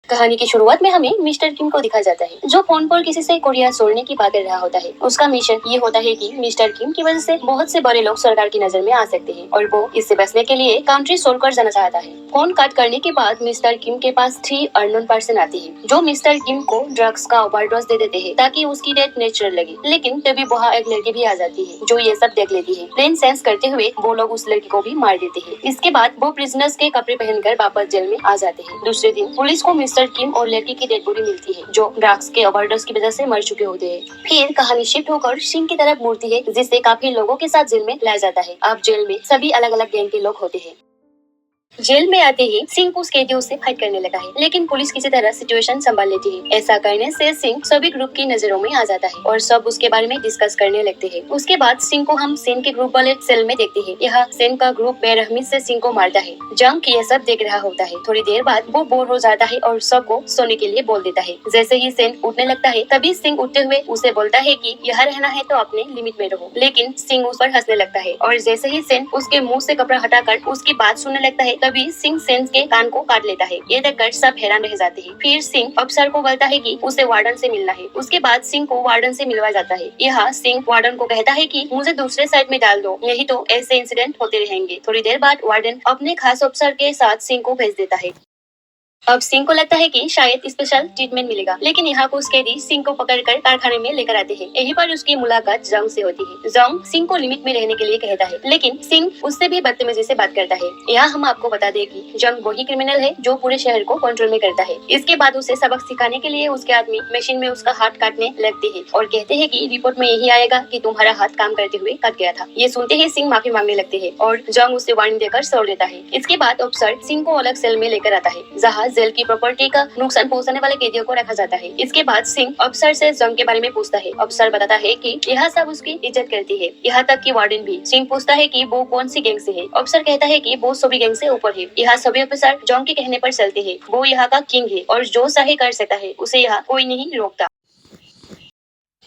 कहानी की शुरुआत में हमें मिस्टर किम को दिखाया जाता है, जो फोन पर किसी से कोरिया छोड़ने की बात कर रहा होता है। उसका मिशन ये होता है कि मिस्टर किम की वजह से बहुत से बड़े लोग सरकार की नजर में आ सकते हैं और वो इससे बचने के लिए कंट्री छोड़कर जाना चाहता है। फोन कट करने के बाद मिस्टर किम के पास 3 अननोन पर्सन आते हैं, जो मिस्टर किम को ड्रग्स का ओवरडोज दे देते हैं ताकि उसकी डेथ नेचुरल लगे। लेकिन तभी वहाँ एक लड़की भी आ जाती है, जो ये सब देख लेती है। प्लेन सेंस करते हुए वो लोग उस लड़की को भी मार देते हैं। इसके बाद वो प्रिजनर्स के कपड़े पहनकर वापस जेल में आ जाते हैं। दूसरे दिन पुलिस को मिस्टर किम और लड़की की डेड बॉडी मिलती है, जो ड्रग्स के ओवरडोज की वजह से मर चुके होते हैं। फिर कहानी शिफ्ट होकर सिंह की तरफ मुड़ती है, जिससे काफी लोगों के साथ जेल में लाया जाता है। अब जेल में सभी अलग अलग गैंग के लोग होते हैं। जेल में आते ही सिंह उस कैदियों से फाइट करने लगा है, लेकिन पुलिस किसी तरह सिचुएशन संभाल लेती है। ऐसा करने से सिंह सभी ग्रुप की नजरों में आ जाता है और सब उसके बारे में डिस्कस करने लगते हैं। उसके बाद सिंह को हम सेन के ग्रुप वाले सेल में देखते हैं। यहाँ सेन का ग्रुप बेरहमी से सिंह को मारता है। जंग ये सब देख रहा होता है। थोड़ी देर बाद वो बोर हो जाता है और सबको सोने के लिए बोल देता है। जैसे ही सेन उठने लगता है, तभी सिंह उठते हुए उसे बोलता है कि यहाँ रहना है तो अपने लिमिट में रहो। लेकिन सिंह उस पर हंसने लगता है और जैसे ही सेन उसके मुंह से कपड़ा हटाकर उसकी बात सुनने लगता है, तभी सिंह सेन के कान को काट लेता है। ये देखकर सब हैरान रह जाते हैं। फिर सिंह अफसर को बोलता है कि उसे वार्डन से मिलना है। उसके बाद सिंह को वार्डन से मिलवा जाता है। यहाँ सिंह वार्डन को कहता है कि मुझे दूसरे साइड में डाल दो, नहीं तो ऐसे इंसिडेंट होते रहेंगे। थोड़ी देर बाद वार्डन अपने खास अफसर के साथ सिंह को भेज देता है। अब सिंह को लगता है कि शायद स्पेशल ट्रीटमेंट मिलेगा, लेकिन यहाँ को कैदी सिंह को पकड़कर कारखाने में लेकर आते हैं। यहीं पर उसकी मुलाकात जंग से होती है। जंग सिंह को लिमिट में रहने के लिए कहता है, लेकिन सिंह उससे भी बदतमीजी से बात करता है। यहाँ हम आपको बता दें कि जंग वही क्रिमिनल है जो पूरे शहर को कंट्रोल में करता है। इसके बाद उसे सबक सिखाने के लिए उसके आदमी मशीन में उसका हाथ काटने लगते हैं और कहते हैं कि रिपोर्ट में यही आएगा कि तुम्हारा हाथ काम करते हुए कट गया था। ये सुनते ही सिंह माफी मांगने लगते हैं और जंग उसे वार्निंग देकर छोड़ देता है। इसके बाद अफसर सिंह को अलग सेल में लेकर आता है, जहाँ जेल की प्रॉपर्टी का नुकसान पहुंचाने वाले कैदियों को रखा जाता है। इसके बाद सिंह अफसर से जंग के बारे में पूछता है। अफसर बताता है कि यह सब उसकी इज्जत करती है, यहाँ तक कि वार्डन भी। सिंह पूछता है कि वो कौन सी गैंग से है। अफसर कहता है कि वो सभी गैंग से ऊपर है। यहाँ सभी अफसर जंग के कहने पर चलते हैं। वो यहाँ का किंग है और जो चाहे कर सकता है, उसे यहाँ कोई नहीं रोकता।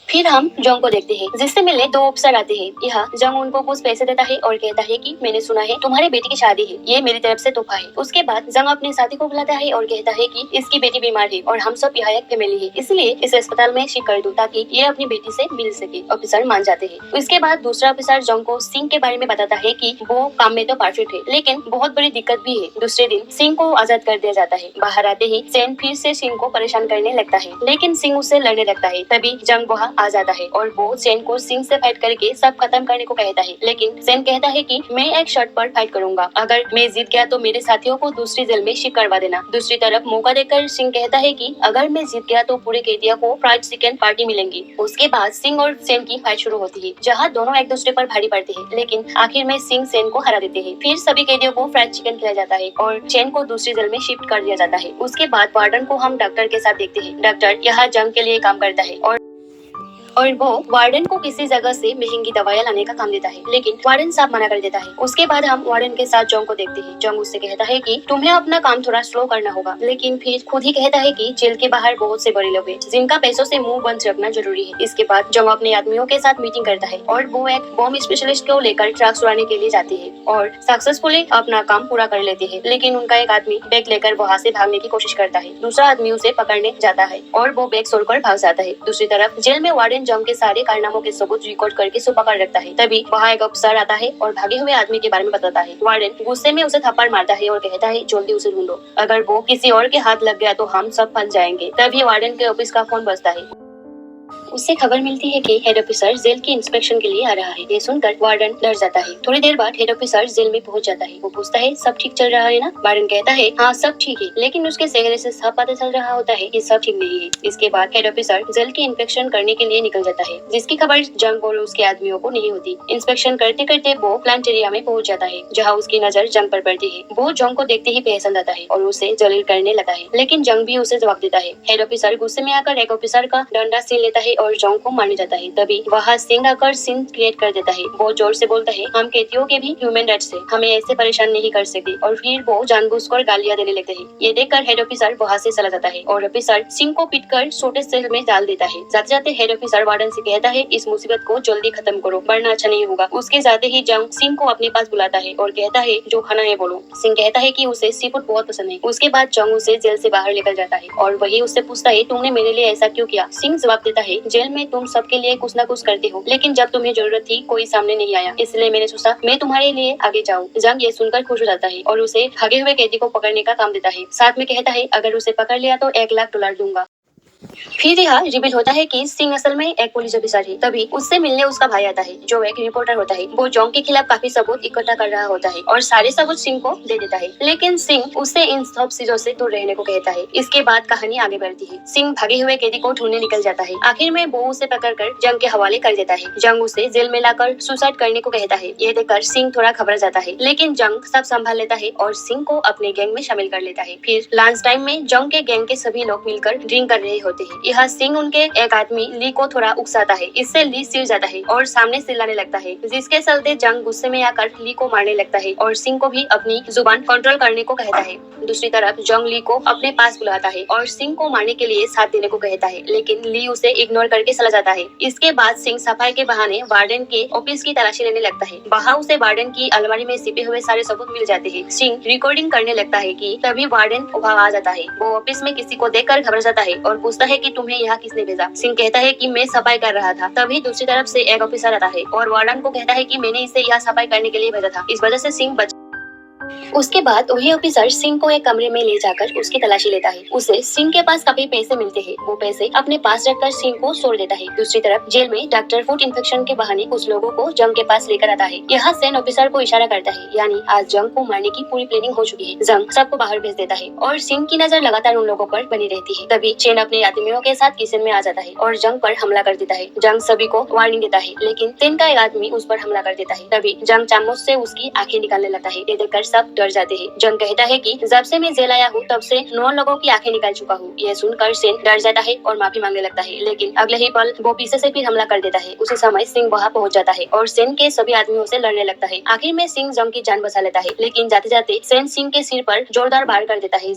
फिर हम जंग को देखते हैं, जिससे मिलने 2 अफसर आते हैं। यहाँ जंग उनको कुछ पैसे देता है और कहता है कि मैंने सुना है तुम्हारे बेटी की शादी है, ये मेरी तरफ से तोहफा है। उसके बाद जंग अपने साथी को बुलाता है और कहता है कि इसकी बेटी बीमार है और हम सब यहाँ एक फैमिली है, इसलिए इस अस्पताल में शिफ्ट कर दूं ताकि ये अपनी बेटी से मिल सके। ऑफिसर मान जाते हैं। उसके बाद दूसरा ऑफिसर जंग को सिंह के बारे में बताता है कि वो काम में तो परफेक्ट है, लेकिन बहुत बड़ी दिक्कत भी है। दूसरे दिन सिंह को आजाद कर दिया जाता है। बाहर आते ही सेन फिर से सिंह को परेशान करने लगता है, लेकिन सिंह उससे लड़ने लगता है। तभी जंग वहाँ आ जाता है और वो सेन को सिंह से फाइट करके सब खत्म करने को कहता है। लेकिन सेन कहता है कि मैं एक शर्त पर फाइट करूंगा, अगर मैं जीत गया तो मेरे साथियों को दूसरी जेल में शिफ्ट करवा देना। दूसरी तरफ मौका देकर सिंह कहता है कि अगर मैं जीत गया तो पूरे कैदियों को फ्राइड चिकन पार्टी मिलेंगी। उसके बाद सिंह और सेन की फाइट शुरू होती है, जहाँ दोनों एक दूसरे पर भारी पड़ते हैं, लेकिन आखिर में सिंह सेन को हरा देते हैं। फिर सभी कैदियों को फ्राइड चिकन खिलाया जाता है और सेन को दूसरी जेल में शिफ्ट कर दिया जाता है। उसके बाद वार्डन को हम डॉक्टर के साथ देखते हैं। डॉक्टर यहाँ जंग के लिए काम करता है और वो वार्डन को किसी जगह से महंगी दवाइयाँ लाने का काम देता है, लेकिन वार्डन साफ मना कर देता है। उसके बाद हम वार्डन के साथ जंग को देखते हैं। जंग उससे कहता है कि तुम्हें अपना काम थोड़ा स्लो करना होगा, लेकिन फिर खुद ही कहता है कि जेल के बाहर बहुत से बड़े लोग हैं, जिनका पैसों से मुंह बंद रखना जरूरी है। इसके बाद जंग अपने आदमियों के साथ मीटिंग करता है और वो एक बॉम्ब स्पेशलिस्ट को लेकर ट्रक छुड़ाने के लिए जाते हैं और सक्सेसफुली अपना काम पूरा कर लेते हैं। लेकिन उनका एक आदमी बैग लेकर वहाँ से भागने की कोशिश करता है। दूसरा आदमी उसे पकड़ने जाता है और वो बैग छोड़कर भाग जाता है। दूसरी तरफ जेल में वार्डन जंग के सारे कारनामों के सबूत रिकॉर्ड करके छुपा कर रखता है। तभी वहाँ एक अफसर आता है और भागे हुए आदमी के बारे में बताता है। वार्डन गुस्से में उसे थप्पड़ मारता है और कहता है जल्दी उसे ढूंढो, अगर वो किसी और के हाथ लग गया तो हम सब फंस जाएंगे। तभी वार्डन के ऑफिस का फोन बजता है। उससे खबर मिलती है कि हेड ऑफिसर जेल की इंस्पेक्शन के लिए आ रहा है। ये सुनकर वार्डन डर जाता है। थोड़ी देर बाद हेड ऑफिसर जेल में पहुंच जाता है। वो पूछता है सब ठीक चल रहा है ना? वार्डन कहता है हाँ सब ठीक है, लेकिन उसके चेहरे से साफ पता चल रहा होता है कि सब ठीक नहीं है। इसके बाद हेड ऑफिसर जेल की इंस्पेक्शन करने के लिए निकल जाता है, जिसकी खबर जंग और उसके आदमियों को नहीं होती। इंस्पेक्शन करते करते वो प्लांट एरिया में पहुंच जाता है, जहाँ उसकी नजर जंग पर पड़ती है। वो जंग को देखते ही पहचान जाता है और उसे जलील करने लगता है, लेकिन जंग भी उसे जवाब देता है। हेड ऑफिसर गुस्से में आकर एक ऑफिसर का डंडा छीन लेता है और जोंग को मारने जाता है। तभी वहाँ सिंह आकर सीन क्रिएट कर देता है। वो जोर से बोलता है, हम कैदियों के भी ह्यूमन राइट्स है, हमें ऐसे परेशान नहीं कर सकते। और फिर वो जानबूझकर गालियां देने लगते हैं। ये देखकर हेड ऑफिसर वहाँ से चला जाता है और ऑफिसर सिंह को पीटकर छोटे सेल में डाल देता है। जाते जाते हेड ऑफिसर वार्डन से कहता है, इस मुसीबत को जल्दी खत्म करो वरना अच्छा नहीं होगा। उसके जाते ही जंग सिंह को अपने पास बुलाता है और कहता है, जो खाना है बोलो। सिंह कहता है कि उसे सी फूड बहुत पसंद है। उसके बाद जंग उसे जेल से बाहर लेकर जाता है और वही उससे पूछता है, तुमने मेरे लिए ऐसा क्यों किया? सिंह जवाब देता है, जेल में तुम सबके लिए कुछ न कुछ करते हो, लेकिन जब तुम्हें जरूरत थी कोई सामने नहीं आया, इसलिए मैंने सोचा मैं तुम्हारे लिए आगे जाऊँ। जंग ये सुनकर खुश हो जाता है और उसे भागे हुए कैदी को पकड़ने का काम देता है। साथ में कहता है, अगर उसे पकड़ लिया तो $1,00,000 दूंगा। फिर यह रिवील होता है कि सिंह असल में एक पुलिस ऑफिसर है। तभी उससे मिलने उसका भाई आता है जो एक रिपोर्टर होता है। वो जोंग के खिलाफ काफी सबूत इकट्ठा कर रहा होता है और सारे सबूत सिंह को दे देता है, लेकिन सिंह उससे इन सब चीजों से दूर रहने को कहता है। इसके बाद कहानी आगे बढ़ती है। सिंह भागे हुए कैदी को ढूंढने निकल जाता है। आखिर में वो उसे पकड़कर जंग के हवाले कर देता है। जंग उसे जेल में लाकर सुसाइड करने को कहता है। ये देखकर सिंह थोड़ा घबरा जाता है, लेकिन जंग सब संभाल लेता है और सिंह को अपने गैंग में शामिल कर लेता है। फिर लंच टाइम में जंग के गैंग के सभी लोग मिलकर ड्रिंक कर रहे होते हैं। यह सिंह उनके एक आदमी ली को थोड़ा उकसाता है। इससे ली सिर जाता है और सामने चिल्लाने लगता है, जिसके चलते जंग गुस्से में आकर ली को मारने लगता है और सिंह को भी अपनी जुबान कंट्रोल करने को कहता है। दूसरी तरफ जंग ली को अपने पास बुलाता है और सिंह को मारने के लिए साथ देने को कहता है, लेकिन ली उसे इग्नोर करके चला जाता है। इसके बाद सिंह सफाई के बहाने वार्डन के ऑफिस की तलाशी लेने लगता है। वहाँ उसे वार्डन की अलमारी में छिपे हुए सारे सबूत मिल जाते हैं। सिंह रिकॉर्डिंग करने लगता है कि तभी वार्डन वहाँ आ जाता है। वो ऑफिस में किसी को देखकर घबरा जाता है और पूछता है कि तुम्हें यहाँ किसने भेजा? सिंह कहता है कि मैं सफाई कर रहा था। तभी दूसरी तरफ से एक ऑफिसर आता है और वार्डन को कहता है कि मैंने इसे यहाँ सफाई करने के लिए भेजा था। इस वजह से सिंह बच। उसके बाद वही ऑफिसर सिंह को एक कमरे में ले जाकर उसकी तलाशी लेता है। उसे सिंह के पास काफी पैसे मिलते हैं। वो पैसे अपने पास रखकर सिंह को छोड़ देता है। दूसरी तरफ जेल में डॉक्टर फूड इन्फेक्शन के बहाने कुछ लोगों को जंग के पास लेकर आता है। यहाँ सेन ऑफिसर को इशारा करता है, यानी आज जंग को मारने की पूरी प्लानिंग हो चुकी है। जंग सबको बाहर भेज देता है और सिंह की नजर लगातार उन लोगों पर बनी रहती है। तभी चेन अपने आदमियों के साथ किचन में आ जाता है और जंग पर हमला कर देता है। जंग सभी को वार्निंग देता है, लेकिन चेन का एक आदमी उस पर हमला कर देता है। तभी जंग चामच से उसकी आंखें निकालने लगता है। ये देखकर सब डर जाते हैं। जंग कहता है कि जब से मैं जेल आया हूँ तब से 9 लोगों की आंखें निकाल चुका हूँ। यह सुनकर सेन डर जाता है और माफी मांगने लगता है, लेकिन अगले ही पल वो पीछे से फिर हमला कर देता है। उसी समय सिंह वहाँ पहुँच जाता है और सेन के सभी आदमियों से लड़ने लगता है। आखिर में सिंह जंग की जान बचा लेता है, लेकिन जाते जाते सेन सिंह के सिर पर जोरदार वार कर देता है,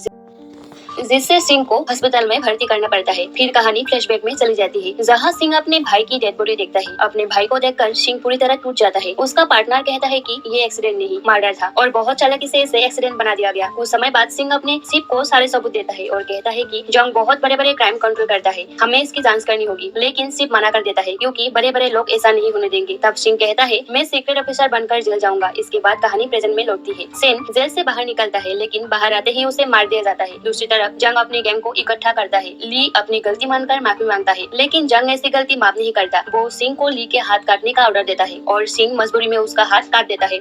जिससे सिंह को अस्पताल में भर्ती करना पड़ता है। फिर कहानी फ्लैशबैक में चली जाती है, जहाँ सिंह अपने भाई की डेड बॉडी देखता है। अपने भाई को देखकर सिंह पूरी तरह टूट जाता है। उसका पार्टनर कहता है कि ये एक्सीडेंट नहीं, मर्डर था और बहुत चालाकी से इसे एक्सीडेंट बना दिया गया। कुछ समय बाद सिंह अपने शिप को सारे सबूत देता है और कहता है कि जंग बहुत बड़े बड़े क्राइम कंट्रोल करता है, हमें इसकी जांच करनी होगी। लेकिन शिप मना कर देता है क्योंकि बड़े बड़े लोग ऐसा नहीं होने देंगे। तब सिंह कहता है, मैं सीक्रेट ऑफिसर बनकर जेल जाऊंगा। इसके बाद कहानी प्रेजेंट में लौटती है। सेन जेल से बाहर निकलता है, लेकिन बाहर आते ही उसे मार दिया जाता है। दूसरी तरफ जंग अपने गैंग को इकट्ठा करता है। ली अपनी गलती मानकर माफी मांगता है, लेकिन जंग ऐसी गलती माफ नहीं करता। वो सिंह को ली के हाथ काटने का ऑर्डर देता है और सिंह मजबूरी में उसका हाथ काट देता है।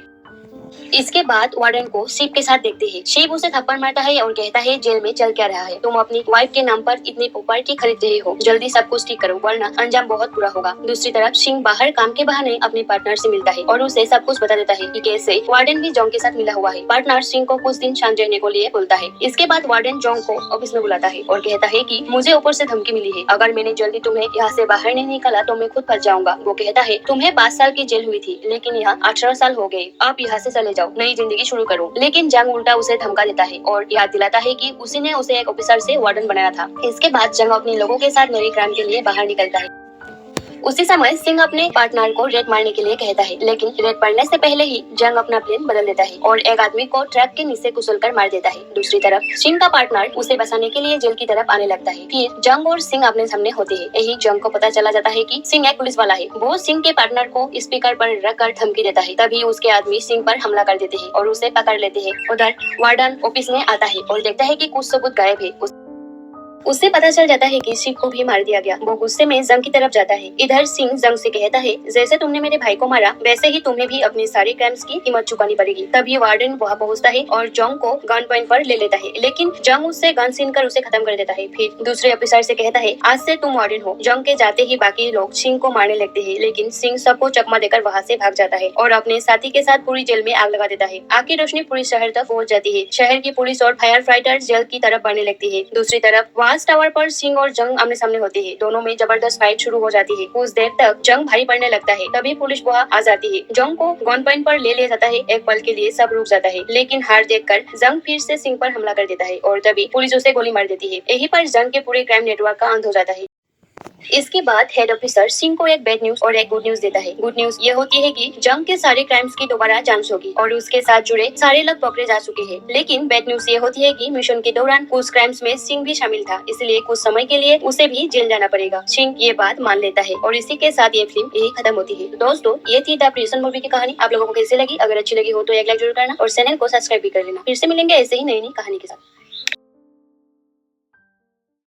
इसके बाद वार्डन को शिव के साथ देखते हैं। शिव उसे थप्पड़ मारता है और कहता है, जेल में चल क्या रहा है? तुम अपनी वाइफ के नाम पर इतनी प्रॉपर्टी खरीद रहे हो, जल्दी सब कुछ ठीक करो वरना अंजाम बहुत बुरा होगा। दूसरी तरफ सिंह बाहर काम के बहाने अपने पार्टनर से मिलता है और उसे सब कुछ बता देता है कि कैसे वार्डन भी जोंग के साथ मिला हुआ है। पार्टनर सिंह को कुछ दिन शांत रहने को लिए बोलता है। इसके बाद वार्डन जोंग को ऑफिस में बुलाता है और कहता है कि मुझे ऊपर से धमकी मिली है, अगर मैंने जल्दी तुम्हें यहाँ से बाहर नहीं निकाला तो मैं खुद फंस जाऊंगा। वो कहता है, तुम्हें 5 साल की जेल हुई थी, लेकिन यहाँ 18 साल हो गए, आप यहाँ से चले जाओ, नई जिंदगी शुरू करो। लेकिन जंग उल्टा उसे धमका देता है और याद दिलाता है कि उसी ने उसे एक ऑफिसर से वार्डन बनाया था। इसके बाद जंग अपने लोगों के साथ नई क्राइम के लिए बाहर निकलता है। उसी समय सिंह अपने पार्टनर को रेड मारने के लिए कहता है, लेकिन रेड पड़ने से पहले ही जंग अपना प्लान बदल देता है और एक आदमी को ट्रक के नीचे कुचलकर मार देता है। दूसरी तरफ सिंह का पार्टनर उसे बचाने के लिए जेल की तरफ आने लगता है। फिर जंग और सिंह अपने सामने होते हैं। यही जंग को पता चला जाता है कि सिंह एक पुलिस वाला है। वो सिंह के पार्टनर को स्पीकर पर रखकर धमकी देता है। तभी उसके आदमी सिंह पर हमला कर देते हैं और उसे पकड़ लेते हैं। उधर वार्डन ऑफिस में आता है और देखता है कि कुछ सबूत गायब है। उससे पता चल जाता है कि शिव को भी मार दिया गया। वो गुस्से में जंग की तरफ जाता है। इधर सिंह जंग से कहता है, जैसे तुमने मेरे भाई को मारा वैसे ही तुम्हें भी अपने सारे क्राइम्स की कीमत चुकानी पड़ेगी। तभी वार्डन वहाँ पहुँचता है और जंग को गन पॉइंट पर ले लेता है, लेकिन जंग उससे गन छीन कर उसे खत्म कर देता है। फिर दूसरे ऑफिसर से कहता है, आज से तुम वार्डन हो। जंग के जाते ही बाकी लोग सिंह को मारने लगते हैं, लेकिन सिंह सबको चकमा देकर वहाँ से भाग जाता है और अपने साथी के साथ पूरी जेल में आग लगा देता है। आग की रोशनी पूरी शहर तक पहुँच जाती है। शहर की पुलिस और फायर फाइटर जेल की तरफ बढ़ने लगती है। दूसरी तरफ वाच टावर पर सिंह और जंग आमने सामने होते हैं। दोनों में जबरदस्त फाइट शुरू हो जाती है। कुछ देर तक जंग भारी पड़ने लगता है। तभी पुलिस वहां आ जाती है। जंग को गन पॉइंट पर ले लिया जाता है। एक पल के लिए सब रुक जाता है, लेकिन हार देखकर जंग फिर से सिंह पर हमला कर देता है और तभी पुलिस उसे गोली मार देती है। यही पर जंग के पूरे क्राइम नेटवर्क का अंत हो जाता है। इसके बाद हेड ऑफिसर सिंह को एक बैड न्यूज और एक गुड न्यूज देता है। गुड न्यूज ये होती है कि जंग के सारे क्राइम्स की दोबारा जांच होगी और उसके साथ जुड़े सारे लोग पकड़े जा चुके हैं। लेकिन बैड न्यूज ये होती है कि मिशन के दौरान कुछ क्राइम्स में सिंह भी शामिल था, इसलिए कुछ समय के लिए उसे भी जेल जाना पड़ेगा। सिंह ये बात मान लेता है और इसी के साथ ये फिल्म यही खत्म होती है। दोस्तों, ये थी द प्रिजन मूवी की कहानी। आप लोगों को कैसी लगी? अगर अच्छी लगी हो तो एक लाइक जरूर करना और चैनल को सब्सक्राइब भी कर लेना। फिर से मिलेंगे ऐसे ही नई नई कहानी के साथ।